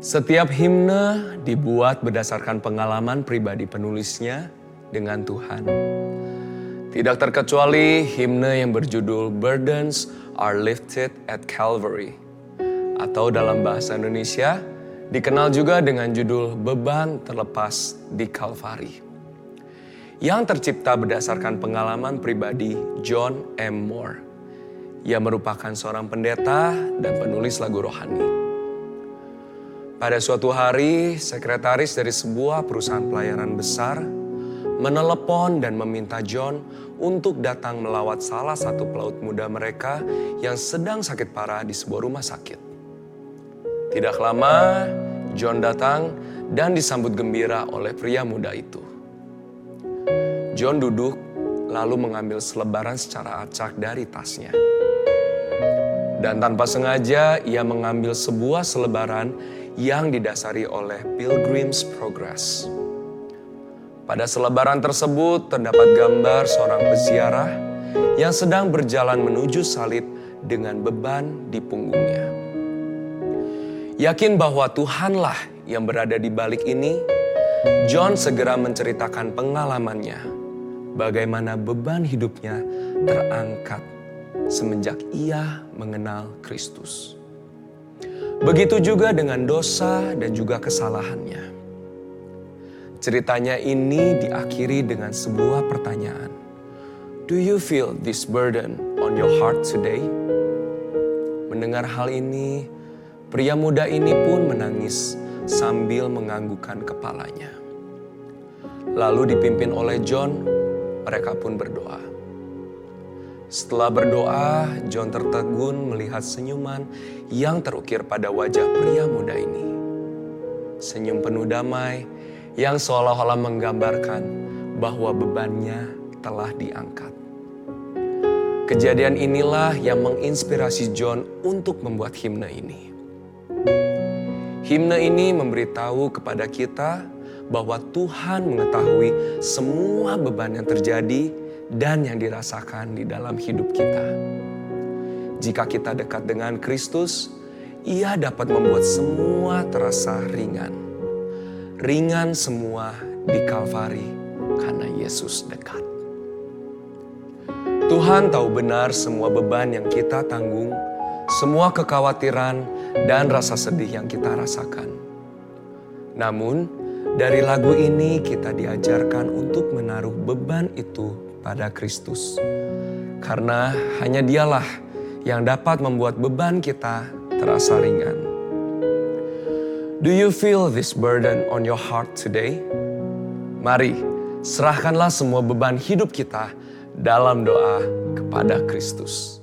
Setiap himne dibuat berdasarkan pengalaman pribadi penulisnya dengan Tuhan. Tidak terkecuali himne yang berjudul Burdens Are Lifted at Calvary, atau dalam bahasa Indonesia dikenal juga dengan judul Beban Terlepas di Kalvari, yang tercipta berdasarkan pengalaman pribadi John M. Moore, yang merupakan seorang pendeta dan penulis lagu rohani. Pada suatu hari, sekretaris dari sebuah perusahaan pelayaran besar menelepon dan meminta John untuk datang melawat salah satu pelaut muda mereka yang sedang sakit parah di sebuah rumah sakit. Tidak lama, John datang dan disambut gembira oleh pria muda itu. John duduk lalu mengambil selebaran secara acak dari tasnya. Dan tanpa sengaja ia mengambil sebuah selebaran yang didasari oleh Pilgrim's Progress. Pada selebaran tersebut terdapat gambar seorang peziarah yang sedang berjalan menuju salib dengan beban di punggungnya. Yakin bahwa Tuhanlah yang berada di balik ini, John segera menceritakan pengalamannya, bagaimana beban hidupnya terangkat semenjak ia mengenal Kristus. Begitu juga dengan dosa dan juga kesalahannya. Ceritanya ini diakhiri dengan sebuah pertanyaan. Do you feel this burden on your heart today? Mendengar hal ini, pria muda ini pun menangis sambil menganggukkan kepalanya. Lalu dipimpin oleh John, mereka pun berdoa. Setelah berdoa, John tertegun melihat senyuman yang terukir pada wajah pria muda ini. Senyum penuh damai yang seolah-olah menggambarkan bahwa bebannya telah diangkat. Kejadian inilah yang menginspirasi John untuk membuat himne ini. Himne ini memberitahu kepada kita bahwa Tuhan mengetahui semua beban yang terjadi dan yang dirasakan di dalam hidup kita. Jika kita dekat dengan Kristus, Ia dapat membuat semua terasa ringan. Ringan semua di Kalvari karena Yesus dekat. Tuhan tahu benar semua beban yang kita tanggung, semua kekhawatiran dan rasa sedih yang kita rasakan. Namun, dari lagu ini kita diajarkan untuk menaruh beban itu pada Kristus. Karena hanya Dialah yang dapat membuat beban kita terasa ringan. Do you feel this burden on your heart today? Mari, serahkanlah semua beban hidup kita dalam doa kepada Kristus.